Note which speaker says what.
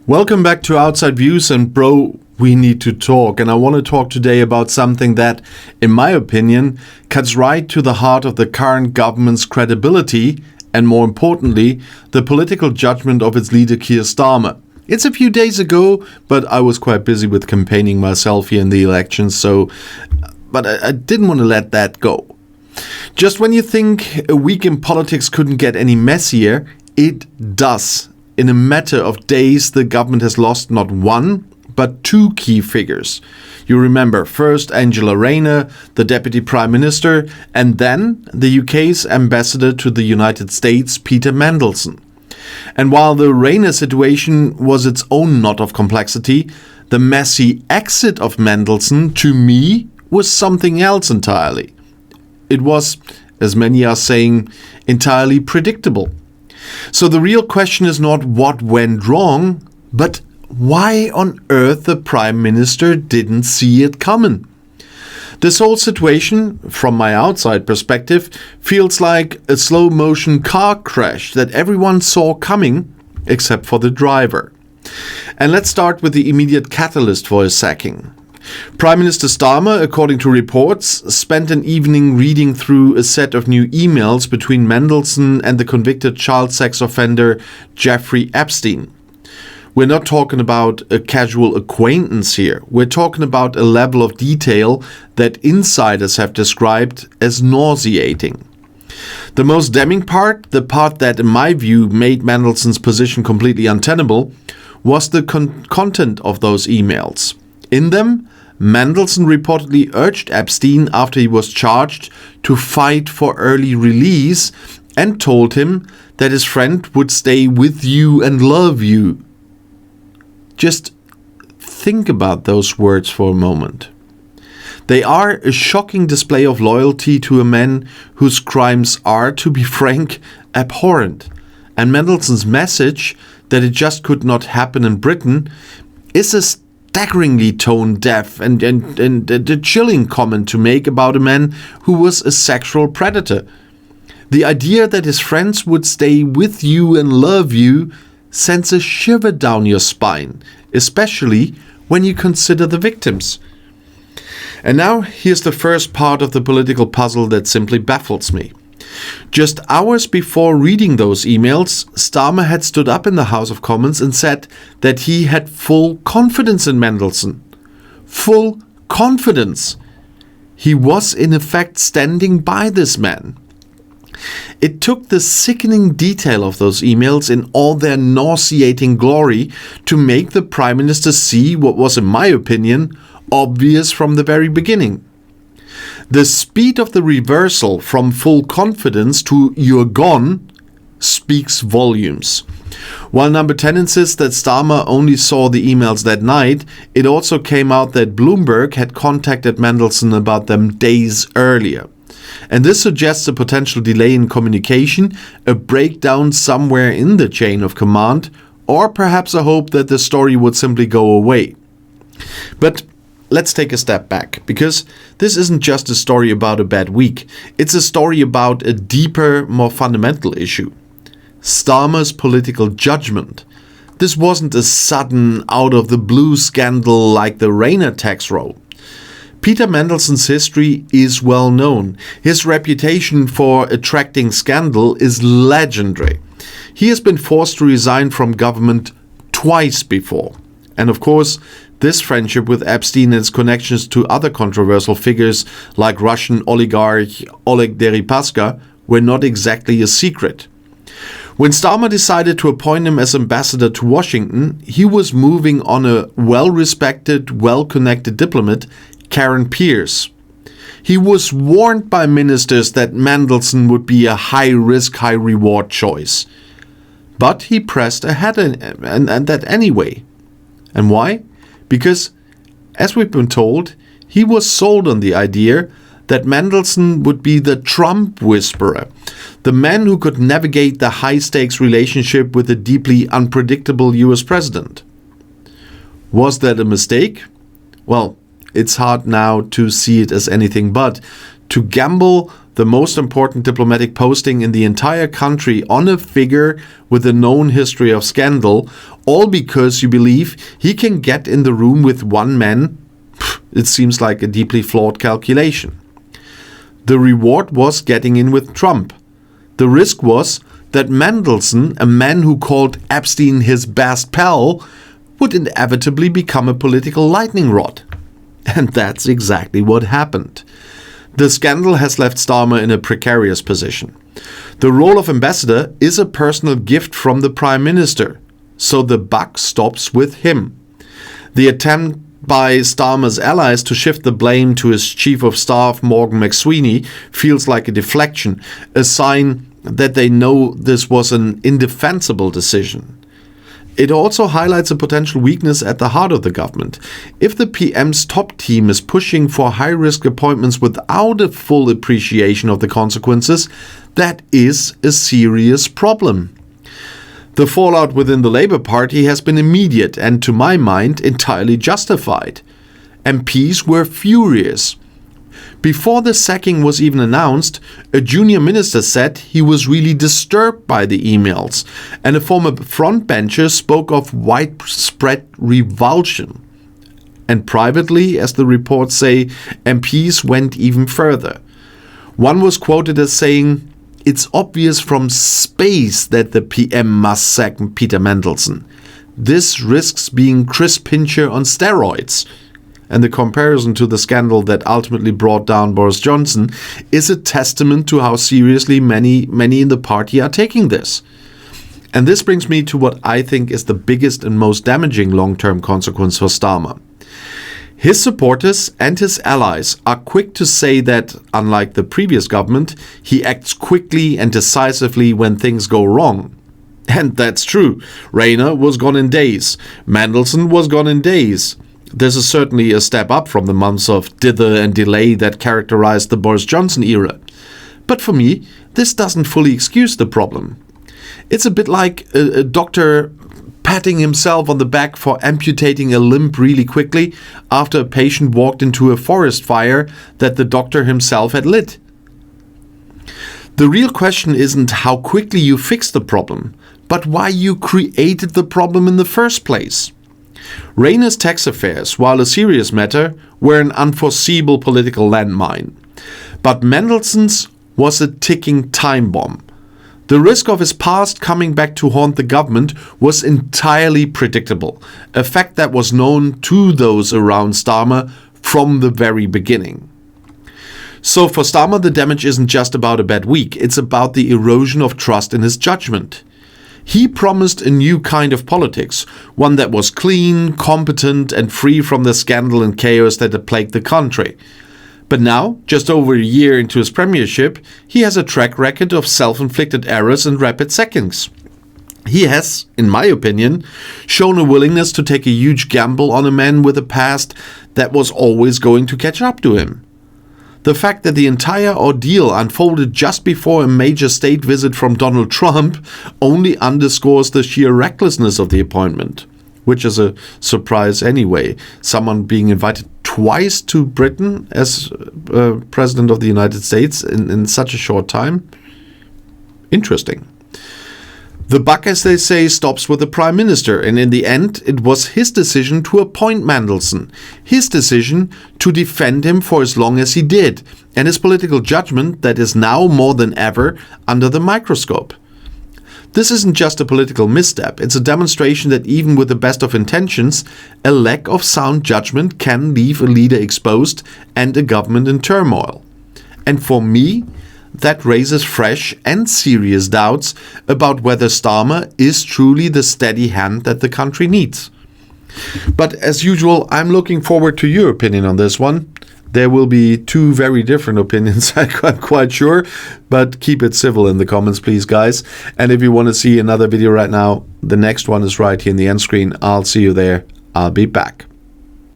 Speaker 1: Welcome back to Outside Views, and bro, we need to talk. And I want to talk today about something that, in my opinion, cuts right to the heart of the current government's credibility and, more importantly, the political judgment of its leader Keir Starmer. It's a few days ago, but I was quite busy with campaigning myself here in the elections, but I didn't want to let that go. Just when you think a week in politics couldn't get any messier, it does. In a matter of days, the government has lost not one, but two key figures. You remember, first Angela Rayner, the Deputy Prime Minister, and then the UK's ambassador to the United States, Peter Mandelson. And while the Rayner situation was its own knot of complexity, the messy exit of Mandelson, to me, was something else entirely. It was, as many are saying, entirely predictable. So the real question is not what went wrong, but why on earth the Prime Minister didn't see it coming. This whole situation, from my outside perspective, feels like a slow-motion car crash that everyone saw coming, except for the driver. And let's start with the immediate catalyst for his sacking. Prime Minister Starmer, according to reports, spent an evening reading through a set of new emails between Mandelson and the convicted child sex offender Jeffrey Epstein. We're not talking about a casual acquaintance here. We're talking about a level of detail that insiders have described as nauseating. The most damning part, the part that in my view made Mandelson's position completely untenable, was the content of those emails. In them, Mandelson reportedly urged Epstein, after he was charged, to fight for early release and told him that his friend would stay with you and love you. Just think about those words for a moment. They are a shocking display of loyalty to a man whose crimes are, to be frank, abhorrent. And Mandelson's message that it just could not happen in Britain is a staggeringly tone-deaf and a chilling comment to make about a man who was a sexual predator. The idea that his friends would stay with you and love you sends a shiver down your spine, especially when you consider the victims. And now here's the first part of the political puzzle that simply baffles me. Just hours before reading those emails, Starmer had stood up in the House of Commons and said that he had full confidence in Mandelson. Full confidence. He was in effect standing by this man. It took the sickening detail of those emails in all their nauseating glory to make the Prime Minister see what was, in my opinion, obvious from the very beginning. The speed of the reversal from full confidence to "you're gone" speaks volumes. While Number 10 insists that Starmer only saw the emails that night, it also came out that Bloomberg had contacted Mandelson about them days earlier. And this suggests a potential delay in communication, a breakdown somewhere in the chain of command, or perhaps a hope that the story would simply go away. But let's take a step back, because this isn't just a story about a bad week. It's a story about a deeper, more fundamental issue. Starmer's political judgment. This wasn't a sudden, out-of-the-blue scandal like the Rayner tax roll. Peter Mandelson's history is well known. His reputation for attracting scandal is legendary. He has been forced to resign from government twice before. And of course, this friendship with Epstein and its connections to other controversial figures like Russian oligarch Oleg Deripaska were not exactly a secret. When Starmer decided to appoint him as ambassador to Washington, he was moving on a well-respected, well-connected diplomat, Karen Pierce. He was warned by ministers that Mandelson would be a high-risk, high-reward choice. But he pressed ahead and that anyway. And why? Because, as we've been told, he was sold on the idea that Mandelson would be the Trump whisperer, the man who could navigate the high-stakes relationship with a deeply unpredictable US president. Was that a mistake? Well, it's hard now to see it as anything but. To gamble the most important diplomatic posting in the entire country on a figure with a known history of scandal, all because you believe he can get in the room with one man. It seems like a deeply flawed calculation. The reward was getting in with Trump. The risk was that Mandelson, a man who called Epstein his best pal, would inevitably become a political lightning rod. And that's exactly what happened. The scandal has left Starmer in a precarious position. The role of ambassador is a personal gift from the Prime Minister, so the buck stops with him. The attempt by Starmer's allies to shift the blame to his Chief of Staff, Morgan McSweeney, feels like a deflection, a sign that they know this was an indefensible decision. It also highlights a potential weakness at the heart of the government. If the PM's top team is pushing for high-risk appointments without a full appreciation of the consequences, that is a serious problem. The fallout within the Labour Party has been immediate and, to my mind, entirely justified. MPs were furious. Before the sacking was even announced, a junior minister said he was really disturbed by the emails, and a former frontbencher spoke of widespread revulsion. And privately, as the reports say, MPs went even further. One was quoted as saying, "It's obvious from space that the PM must sack Peter Mandelson. This risks being Chris Pincher on steroids." And the comparison to the scandal that ultimately brought down Boris Johnson is a testament to how seriously many in the party are taking this. And this brings me to what I think is the biggest and most damaging long-term consequence for Starmer. His supporters and his allies are quick to say that, unlike the previous government, he acts quickly and decisively when things go wrong. And that's true. Rayner was gone in days. Mandelson was gone in days. This is certainly a step up from the months of dither and delay that characterized the Boris Johnson era. But for me, this doesn't fully excuse the problem. It's a bit like a doctor patting himself on the back for amputating a limb really quickly after a patient walked into a forest fire that the doctor himself had lit. The real question isn't how quickly you fix the problem, but why you created the problem in the first place. Rayner's tax affairs, while a serious matter, were an unforeseeable political landmine. But Mandelson's was a ticking time bomb. The risk of his past coming back to haunt the government was entirely predictable, a fact that was known to those around Starmer from the very beginning. So for Starmer, the damage isn't just about a bad week, it's about the erosion of trust in his judgment. He promised a new kind of politics, one that was clean, competent, and free from the scandal and chaos that had plagued the country. But now, just over a year into his premiership, he has a track record of self-inflicted errors and rapid sackings. He has, in my opinion, shown a willingness to take a huge gamble on a man with a past that was always going to catch up to him. The fact that the entire ordeal unfolded just before a major state visit from Donald Trump only underscores the sheer recklessness of the appointment, which is a surprise anyway. Someone being invited twice to Britain as President of the United States in such a short time. Interesting. The buck, as they say, stops with the Prime Minister, and in the end, it was his decision to appoint Mandelson, his decision to defend him for as long as he did, and his political judgment that is now more than ever under the microscope. This isn't just a political misstep, it's a demonstration that even with the best of intentions, a lack of sound judgment can leave a leader exposed and a government in turmoil. And for me, that raises fresh and serious doubts about whether Starmer is truly the steady hand that the country needs. But as usual, I'm looking forward to your opinion on this one. There will be two very different opinions, I'm quite sure, but keep it civil in the comments, please, guys. And if you want to see another video right now, the next one is right here in the end screen. I'll see you there. I'll be back.